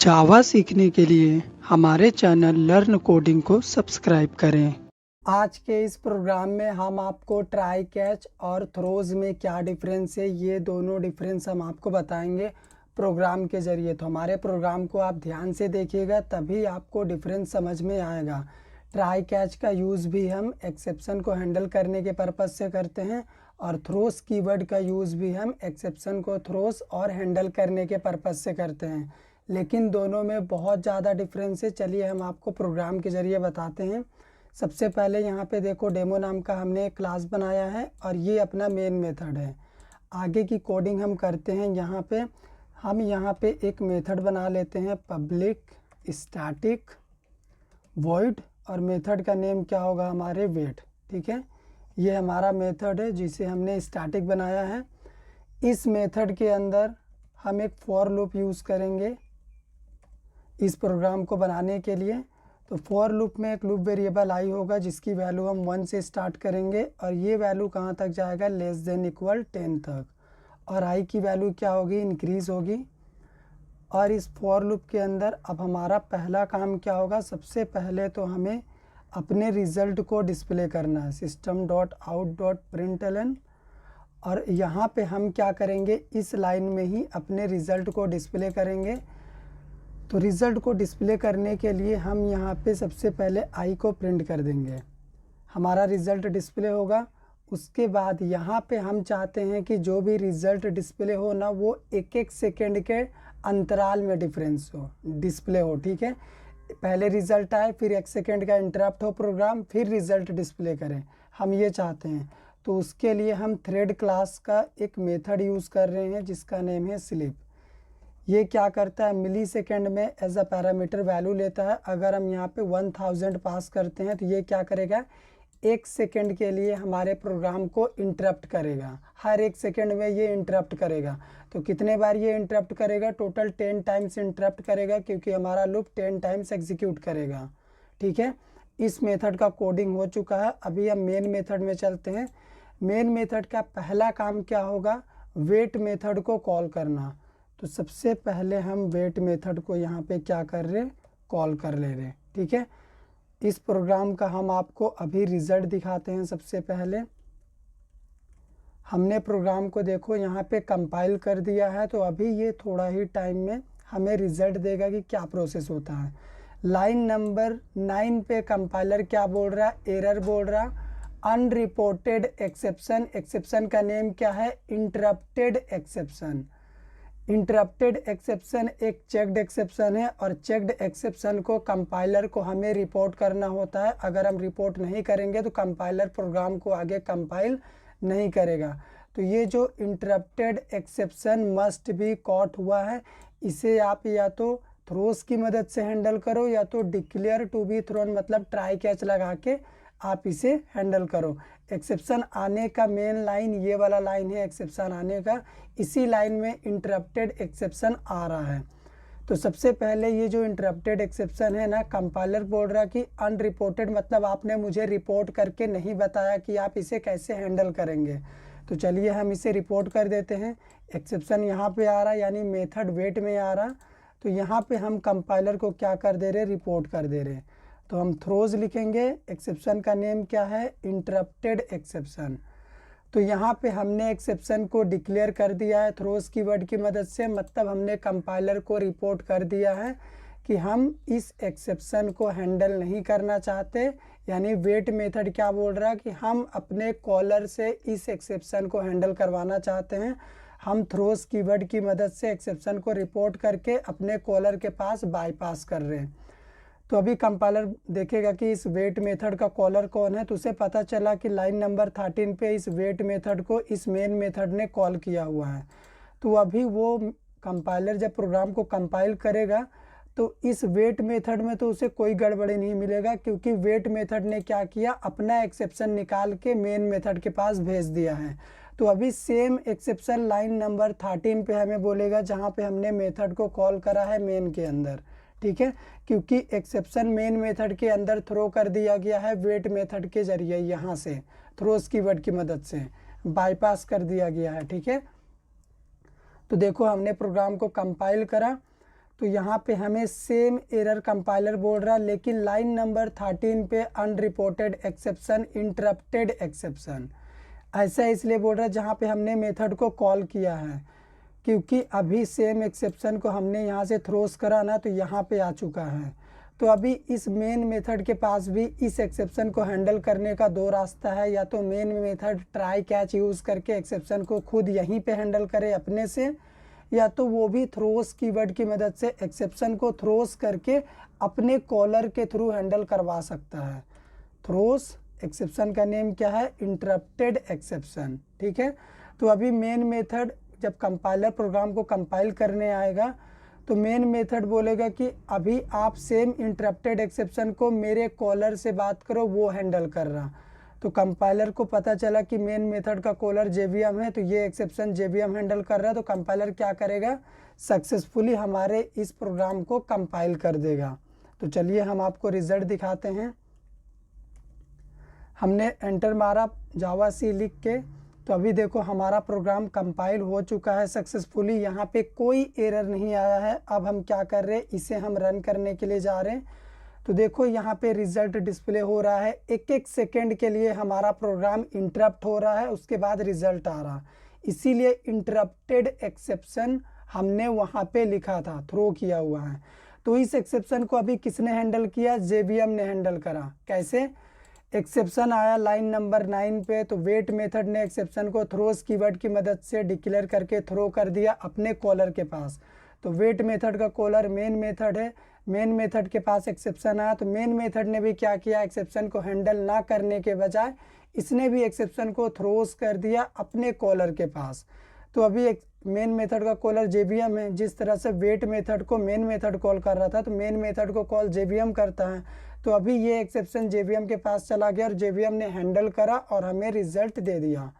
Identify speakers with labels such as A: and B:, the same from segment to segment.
A: जावा सीखने के लिए हमारे चैनल लर्न कोडिंग को सब्सक्राइब करें।
B: आज के इस प्रोग्राम में हम आपको ट्राई कैच और थ्रोज में क्या डिफरेंस है, ये दोनों डिफरेंस हम आपको बताएंगे प्रोग्राम के ज़रिए। तो हमारे प्रोग्राम को आप ध्यान से देखिएगा, तभी आपको डिफरेंस समझ में आएगा। ट्राई कैच का यूज़ भी हम एक्सेप्शन को हैंडल करने के पर्पज़ से करते हैं और थ्रोस कीवर्ड का यूज़ भी हम एक्सेप्शन को थ्रोस और हैंडल करने के पर्पज़ से करते हैं, लेकिन दोनों में बहुत ज़्यादा डिफरेंस है। चलिए हम आपको प्रोग्राम के ज़रिए बताते हैं। सबसे पहले यहाँ पे देखो, डेमो नाम का हमने एक क्लास बनाया है और ये अपना मेन मेथड है। आगे की कोडिंग हम करते हैं। हम यहाँ पे एक मेथड बना लेते हैं, पब्लिक स्टैटिक वॉइड, और मेथड का नेम क्या होगा, हमारे वेट। ठीक है, ये हमारा मेथड है जिसे हमने स्टैटिक बनाया है। इस मेथड के अंदर हम एक फॉर लूप यूज़ करेंगे इस प्रोग्राम को बनाने के लिए। तो फॉर लूप में एक लूप वेरिएबल आई होगा जिसकी वैल्यू हम 1 से स्टार्ट करेंगे और ये वैल्यू कहाँ तक जाएगा, लेस देन इक्वल 10 तक, और आई की वैल्यू क्या होगी, इंक्रीज़ होगी। और इस फॉर लूप के अंदर अब हमारा पहला काम क्या होगा, सबसे पहले तो हमें अपने रिज़ल्ट को डिस्प्ले करना है, system.out.println। और यहाँ पे हम क्या करेंगे, इस लाइन में ही अपने रिज़ल्ट को डिस्प्ले करेंगे। तो रिज़ल्ट को डिस्प्ले करने के लिए हम यहाँ पे सबसे पहले आई को प्रिंट कर देंगे, हमारा रिज़ल्ट डिस्प्ले होगा। उसके बाद यहाँ पे हम चाहते हैं कि जो भी रिज़ल्ट डिस्प्ले हो ना, वो एक एक सेकेंड के अंतराल में डिस्प्ले हो। ठीक है, पहले रिज़ल्ट आए, फिर 1 सेकेंड का इंटरप्ट हो प्रोग्राम, फिर रिज़ल्ट डिस्प्ले करें, हम ये चाहते हैं। तो उसके लिए हम थ्रेड क्लास का एक मेथड यूज़ कर रहे हैं जिसका नेम है स्लिप। ये क्या करता है, मिली सेकेंड में एज अ पैरामीटर वैल्यू लेता है। अगर हम यहाँ पे 1000 पास करते हैं तो ये क्या करेगा, 1 सेकेंड के लिए हमारे प्रोग्राम को इंटरप्ट करेगा। हर 1 सेकेंड में ये इंटरप्ट करेगा। तो कितने बार ये इंटरप्ट करेगा, टोटल 10 टाइम्स इंटरप्ट करेगा, क्योंकि हमारा लूप 10 टाइम्स एग्जीक्यूट करेगा। ठीक है, इस मेथड का कोडिंग हो चुका है। अभी हम मेन मेथड में चलते हैं। मेन मेथड का पहला काम क्या होगा, वेट मेथड को कॉल करना। तो सबसे पहले हम वेट मेथड को यहाँ पे क्या कर रहे, कॉल कर ले रहे। ठीक है, इस प्रोग्राम का हम आपको अभी रिज़ल्ट दिखाते हैं। सबसे पहले हमने प्रोग्राम को देखो यहाँ पे कंपाइल कर दिया है, तो अभी ये थोड़ा ही टाइम में हमें रिज़ल्ट देगा कि क्या प्रोसेस होता है। लाइन नंबर 9 पे कंपाइलर क्या बोल रहा है, एरर बोल रहा, अनरिपोर्टेड एक्सेप्शन। एक्सेप्शन का नेम क्या है, इंटरप्टेड एक्सेप्शन। इंटरप्टेड एक्सेप्शन एक चेक्ड एक्सेप्शन है और चेक्ड एक्सेप्शन को कंपाइलर को हमें रिपोर्ट करना होता है। अगर हम रिपोर्ट नहीं करेंगे तो कंपाइलर प्रोग्राम को आगे कंपाइल नहीं करेगा। तो ये जो interrupted exception must be caught हुआ है, इसे आप या तो थ्रोस की मदद से हैंडल करो या तो डिक्लेयर टू बी थ्रोन मतलब ट्राई कैच लगा के आप इसे हैंडल करो। एक्सेप्शन आने का मेन लाइन ये वाला लाइन है, एक्सेप्शन आने का, इसी लाइन में इंटरप्टेड एक्सेप्शन आ रहा है। तो सबसे पहले ये जो इंटरप्टेड एक्सेप्शन है ना, कंपाइलर बोल रहा कि अनरिपोर्टेड मतलब आपने मुझे रिपोर्ट करके नहीं बताया कि आप इसे कैसे हैंडल करेंगे। तो चलिए हम इसे रिपोर्ट कर देते हैं। एक्सेप्शन यहाँ पे आ रहा, यानी मेथड वेट में आ रहा। तो यहाँ पे हम कंपाइलर को क्या कर दे रहे, रिपोर्ट कर दे रहे। तो हम थ्रोज लिखेंगे, एक्सेप्शन का नेम क्या है, इंटरप्टेड एक्सेप्शन। तो यहाँ पे हमने एक्सेप्शन को डिक्लेयर कर दिया है थ्रोज कीवर्ड की मदद से, मतलब हमने कंपाइलर को रिपोर्ट कर दिया है कि हम इस एक्सेप्शन को हैंडल नहीं करना चाहते। यानी वेट मेथड क्या बोल रहा है कि हम अपने कॉलर से इस एक्सेप्शन को हैंडल करवाना चाहते हैं। हम थ्रोज कीवर्ड की मदद से एक्सेप्शन को रिपोर्ट करके अपने कॉलर के पास बाईपास कर रहे हैं। तो अभी कंपाइलर देखेगा कि इस वेट मेथड का कॉलर कौन है, तो उसे पता चला कि लाइन नंबर 13 पे इस वेट मेथड को इस मेन मेथड ने कॉल किया हुआ है। तो अभी वो कंपाइलर जब प्रोग्राम को कंपाइल करेगा तो इस वेट मेथड में तो उसे कोई गड़बड़ी नहीं मिलेगा, क्योंकि वेट मेथड ने क्या किया, अपना एक्सेप्शन निकाल के मेन मेथड के पास भेज दिया है। तो अभी सेम एक्सेप्शन लाइन नंबर 13 पे हमें बोलेगा जहाँ पे हमने मेथड को कॉल करा है मेन के अंदर। ठीक है, क्योंकि एक्सेप्शन मेन मेथड के अंदर थ्रो कर दिया गया है वेट मेथड के जरिए, यहाँ से थ्रोस कीवर्ड की मदद से बाईपास कर दिया गया है। ठीक है, तो देखो हमने प्रोग्राम को कंपाइल करा तो यहाँ पे हमें सेम एरर कंपाइलर बोल रहा है, लेकिन लाइन नंबर 13 पे अनरिपोर्टेड एक्सेप्शन, इंटरप्टेड एक्सेप्शन। ऐसा इसलिए बोल रहा है जहाँ पे हमने मेथड को कॉल किया है, क्योंकि अभी सेम एक्सेप्शन को हमने यहाँ से थ्रोस करा ना, तो यहाँ पे आ चुका है। तो अभी इस मेन मेथड के पास भी इस एक्सेप्शन को हैंडल करने का दो रास्ता है, या तो main method try catch use करके एक्सेप्शन को खुद यहीं पे हैंडल करे अपने से, या तो वो भी थ्रोस कीवर्ड की मदद से एक्सेप्शन को थ्रोस करके अपने कॉलर के थ्रू हैंडल करवा सकता है। थ्रोस एक्सेप्शन का नेम क्या है? Interrupted exception. ठीक है, तो अभी मेन मेथड जब कंपाइलर प्रोग्राम को कंपाइल करने आएगा तो मेन मेथड बोलेगा कि अभी आप सेम इंटरप्टेड एक्सेप्शन को मेरे कॉलर से बात करो, वो हैंडल कर रहा। तो कंपाइलर को पता चला कि मेन मेथड का कॉलर जेवीएम है, तो ये एक्सेप्शन जेवीएम हैंडल कर रहा है। तो कंपाइलर क्या करेगा? सक्सेसफुली हमारे इस प्रोग्राम को कंपाइल कर देगा। तो चलिए हम आपको रिजल्ट दिखाते हैं। हमने एंटर मारा जावा सी लिख के, तो अभी देखो हमारा प्रोग्राम कंपाइल हो चुका है सक्सेसफुली। यहाँ पे कोई एरर नहीं आया है। अब हम क्या कर रहे हैं, इसे हम रन करने के लिए जा रहे हैं। तो देखो यहाँ पे रिजल्ट डिस्प्ले हो रहा है। एक एक सेकेंड के लिए हमारा प्रोग्राम इंटरप्ट हो रहा है, उसके बाद रिजल्ट आ रहा। इसीलिए इंटरप्टेड एक्सेप्शन हमने वहाँ पे लिखा था, थ्रो किया हुआ है। तो इस एक्सेप्शन को अभी किसने हैंडल किया? जेवीएम ने हैंडल करा। कैसे? एक्सेप्शन आया लाइन नंबर 9 पे, तो वेट मेथड ने एक्सेप्शन को थ्रोस कीवर्ड की मदद से डिक्लेयर करके थ्रो कर दिया अपने कॉलर के पास। तो वेट मेथड का कॉलर मेन मेथड है, मेन मेथड के पास एक्सेप्शन आया, तो मेन मेथड ने भी क्या किया? एक्सेप्शन को हैंडल ना करने के बजाय इसने भी एक्सेप्शन को थ्रोस कर दिया अपने कॉलर के पास। तो अभी एक मेन मेथड का कॉलर जेवीएम है। जिस तरह से वेट मेथड को मेन मेथड कॉल कर रहा था, तो मेन मेथड को कॉल जेवीएम करता है। तो अभी ये एक्सेप्शन जेवीएम के पास चला गया और जेवीएम ने हैंडल करा और हमें रिजल्ट दे दिया।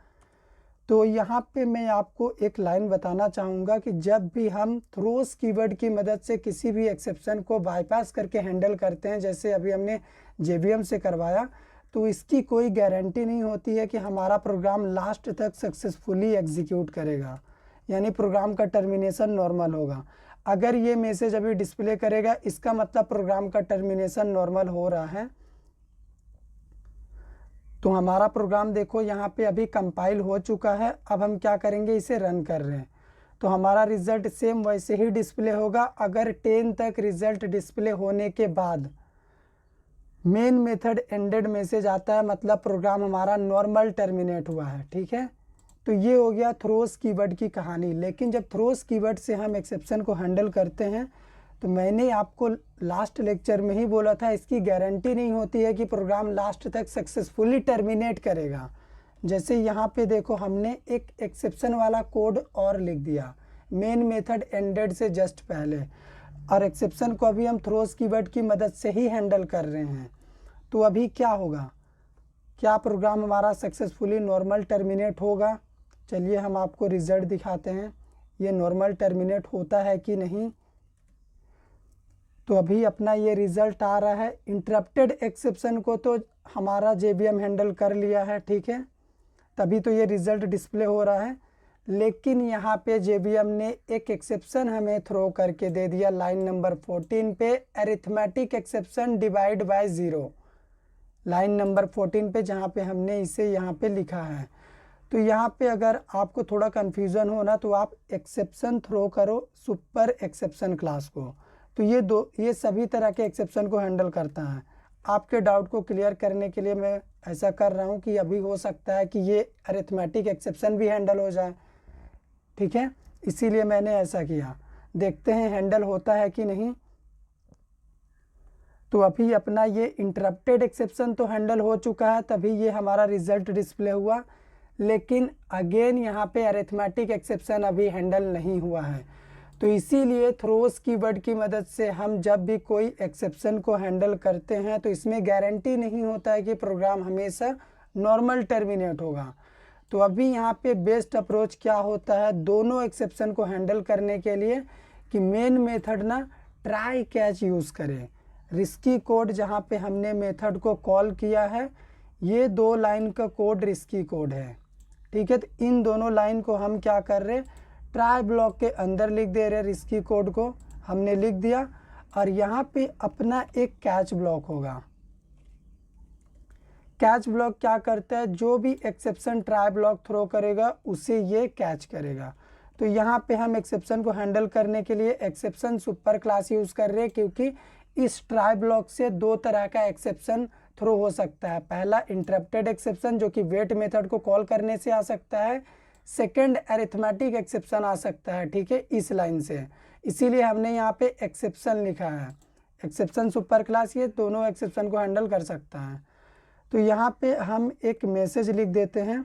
B: तो यहाँ पे मैं आपको एक लाइन बताना चाहूँगा कि जब भी हम थ्रोस कीवर्ड की मदद से किसी भी एक्सेप्शन को बाईपास करके हैंडल करते हैं, जैसे अभी हमने जेवीएम से करवाया, तो इसकी कोई गारंटी नहीं होती है कि हमारा प्रोग्राम लास्ट तक सक्सेसफुली एग्जीक्यूट करेगा, यानी प्रोग्राम का टर्मिनेशन नॉर्मल होगा। अगर ये मैसेज अभी डिस्प्ले करेगा, इसका मतलब प्रोग्राम का टर्मिनेशन नॉर्मल हो रहा है। तो हमारा प्रोग्राम देखो यहाँ पे अभी कंपाइल हो चुका है। अब हम क्या करेंगे, इसे रन कर रहे हैं। तो हमारा रिजल्ट सेम वैसे ही डिस्प्ले होगा। अगर 10 तक रिजल्ट डिस्प्ले होने के बाद मेन मेथड एंडेड मैसेज आता है, मतलब प्रोग्राम हमारा नॉर्मल टर्मिनेट हुआ है। ठीक है, तो ये हो गया थ्रोस कीवर्ड की कहानी। लेकिन जब थ्रोस कीवर्ड से हम एक्सेप्शन को हैंडल करते हैं, तो मैंने आपको लास्ट लेक्चर में ही बोला था, इसकी गारंटी नहीं होती है कि प्रोग्राम लास्ट तक सक्सेसफुली टर्मिनेट करेगा। जैसे यहाँ पे देखो हमने एक एक्सेप्शन वाला कोड और लिख दिया मेन मेथड एंडेड से जस्ट पहले, और एक्सेप्शन को अभी हम थ्रोस कीवर्ड की मदद से ही हैंडल कर रहे हैं। तो अभी क्या होगा? क्या प्रोग्राम हमारा सक्सेसफुली नॉर्मल टर्मिनेट होगा? चलिए हम आपको रिजल्ट दिखाते हैं, ये नॉर्मल टर्मिनेट होता है कि नहीं। तो अभी अपना ये रिजल्ट आ रहा है। इंटरप्टेड एक्सेप्शन को तो हमारा जेवीएम हैंडल कर लिया है, ठीक है, तभी तो ये रिजल्ट डिस्प्ले हो रहा है। लेकिन यहाँ पे जेवीएम ने एक एक्सेप्शन हमें थ्रो करके दे दिया लाइन नंबर 14 पे, arithmetic exception divide by 0। Line number 14 पे जहाँ पे हमने इसे यहाँ पे लिखा है। तो यहाँ पे अगर आपको थोड़ा कन्फ्यूज़न हो ना, तो आप एक्सेप्शन थ्रो करो सुपर एक्सेप्शन क्लास को। तो ये सभी तरह के एक्सेप्शन को हैंडल करता है। आपके डाउट को क्लियर करने के लिए मैं ऐसा कर रहा हूँ कि अभी हो सकता है कि ये अरिथमेटिक एक्सेप्शन भी हैंडल हो जाए। ठीक है, इसीलिए मैंने ऐसा किया। देखते हैं हैंडल होता है कि नहीं। तो अभी अपना ये इंटरप्टेड एक्सेप्शन तो हैंडल हो चुका है, तभी ये हमारा रिजल्ट डिस्प्ले हुआ। लेकिन अगेन यहाँ पे अरिथमेटिक एक्सेप्शन अभी हैंडल नहीं हुआ है। तो इसीलिए थ्रोस कीवर्ड की मदद से हम जब भी कोई एक्सेप्शन को हैंडल करते हैं, तो इसमें गारंटी नहीं होता है कि प्रोग्राम हमेशा नॉर्मल टर्मिनेट होगा। तो अभी यहाँ पे बेस्ट अप्रोच क्या होता है दोनों एक्सेप्शन को हैंडल करने के लिए, कि मेन मेथड ना ट्राई कैच यूज़ करे। रिस्की कोड जहाँ पे हमने मेथड को कॉल किया है, ये 2 लाइन का कोड रिस्की कोड है। ठीक है, तो इन दोनों लाइन को हम क्या कर रहे हैं, ट्राई ब्लॉक के अंदर लिख दे रहे रिस्की कोड को। हमने लिख दिया। और यहाँ पे अपना एक कैच ब्लॉक होगा। कैच ब्लॉक क्या करता है, जो भी एक्सेप्शन ट्राई ब्लॉक थ्रो करेगा उसे ये कैच करेगा। तो यहाँ पे हम एक्सेप्शन को हैंडल करने के लिए एक्सेप्शन सुपर क्लास यूज़ कर रहे हैं, क्योंकि इस ट्राई ब्लॉक से दो तरह का एक्सेप्शन थ्रो हो सकता है। पहला इंटरप्टेड एक्सेप्शन जो कि वेट मेथड को कॉल करने से आ सकता है। सेकंड अरिथमेटिक एक्सेप्शन आ सकता है, ठीक है, इस लाइन से। इसीलिए हमने यहाँ पे एक्सेप्शन लिखा है। एक्सेप्शन सुपर क्लास ये दोनों एक्सेप्शन को हैंडल कर सकता है। तो यहाँ पे हम एक मैसेज लिख देते हैं।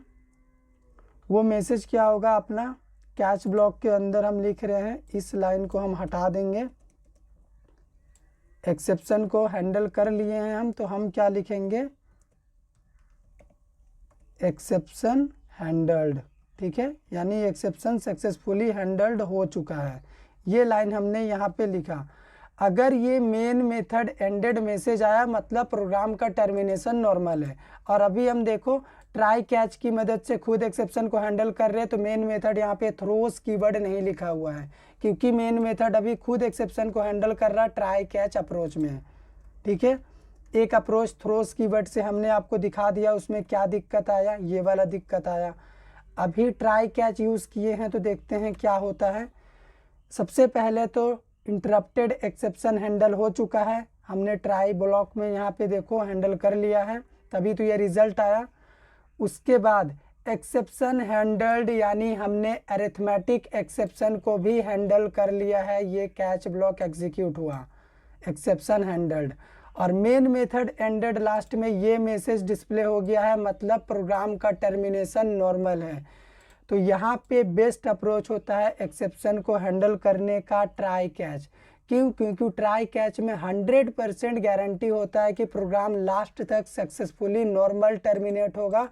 B: वो मैसेज क्या होगा, अपना कैच ब्लॉक के अंदर हम लिख रहे हैं, इस लाइन को हम हटा देंगे। एक्सेप्शन को हैंडल कर लिए हैं हम, तो हम क्या लिखेंगे, एक्सेप्शन हैंडल्ड, ठीक है, यानी एक्सेप्शन सक्सेसफुली हैंडल्ड हो चुका है। ये लाइन हमने यहाँ पे लिखा। अगर ये मेन मेथड एंडेड मैसेज आया मतलब प्रोग्राम का टर्मिनेशन नॉर्मल है। और अभी हम देखो ट्राई कैच की मदद से खुद एक्सेप्शन को हैंडल कर रहे हैं, तो मेन मेथड यहाँ पे थ्रोस कीवर्ड नहीं लिखा हुआ है, क्योंकि मेन मेथड अभी खुद एक्सेप्शन को हैंडल कर रहा है ट्राई कैच अप्रोच में, ठीक है। एक अप्रोच थ्रोस कीवर्ड से हमने आपको दिखा दिया, उसमें क्या दिक्कत आया, ये वाला दिक्कत आया। अभी ट्राई कैच यूज़ किए हैं तो देखते हैं क्या होता है। सबसे पहले तो इंटरप्टेड एक्सेप्शन हैंडल हो चुका है, हमने ट्राई ब्लॉक में यहाँ पे देखो हैंडल कर लिया है, तभी तो ये रिजल्ट आया। उसके बाद एक्सेप्शन हैंडल्ड, यानी हमने अरिथमेटिक एक्सेप्शन को भी हैंडल कर लिया है, ये कैच ब्लॉक एग्जीक्यूट हुआ, एक्सेप्शन हैंडल्ड। और मेन मेथड एंडेड लास्ट में ये मैसेज डिस्प्ले हो गया है, मतलब प्रोग्राम का टर्मिनेशन नॉर्मल है। तो यहाँ पे बेस्ट अप्रोच होता है एक्सेप्शन को हैंडल करने का ट्राई कैच। क्यों? क्योंकि ट्राई कैच में 100% गारंटी होता है कि प्रोग्राम लास्ट तक सक्सेसफुली नॉर्मल टर्मिनेट होगा,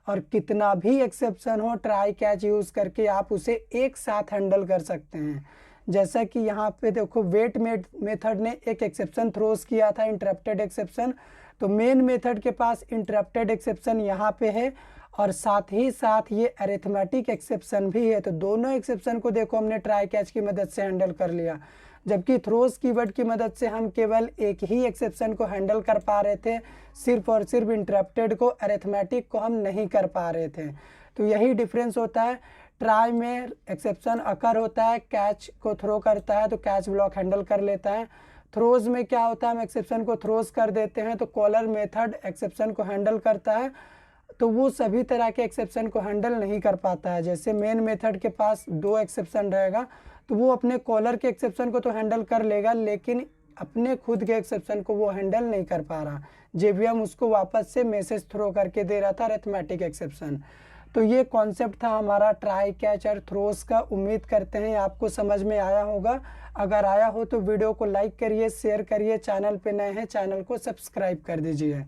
B: और कितना भी एक्सेप्शन हो ट्राई कैच यूज़ करके आप उसे एक साथ हैंडल कर सकते हैं। जैसा कि यहाँ पे देखो वेट मेथड ने एक एक्सेप्शन थ्रोस किया था, इंटरप्टेड एक्सेप्शन, तो मेन मेथड के पास इंटरप्टेड एक्सेप्शन यहाँ पे है, और साथ ही साथ ये अरिथमेटिक एक्सेप्शन भी है। तो दोनों एक्सेप्शन को देखो हमने ट्राई कैच की मदद से हैंडल कर लिया, जबकि थ्रोस कीवर्ड की मदद से हम केवल एक ही एक्सेप्शन को हैंडल कर पा रहे थे, सिर्फ और सिर्फ इंटरप्टेड को, अरिथमेटिक को हम नहीं कर पा रहे थे। तो यही डिफरेंस होता है। ट्राई में एक्सेप्शन अकर होता है, कैच को थ्रो करता है तो कैच ब्लॉक हैंडल कर लेता है। थ्रोज में क्या होता है, हम एक्सेप्शन को थ्रोज कर देते हैं तो कॉलर मेथड एक्सेप्शन को हैंडल करता है, तो वो सभी तरह के एक्सेप्शन को हैंडल नहीं कर पाता है। जैसे मेन मेथड के पास 2 एक्सेप्शन रहेगा तो वो अपने कॉलर के एक्सेप्शन को तो हैंडल कर लेगा, लेकिन अपने खुद के एक्सेप्शन को वो हैंडल नहीं कर पा रहा। जेवीएम उसको वापस से मैसेज थ्रो करके दे रहा था अरिथमेटिक एक्सेप्शन। तो ये कॉन्सेप्ट था हमारा ट्राई कैच और थ्रोस का। उम्मीद करते हैं आपको समझ में आया होगा। अगर आया हो तो वीडियो को लाइक करिए, शेयर करिए, चैनल पे नए हैं चैनल को सब्सक्राइब कर दीजिए।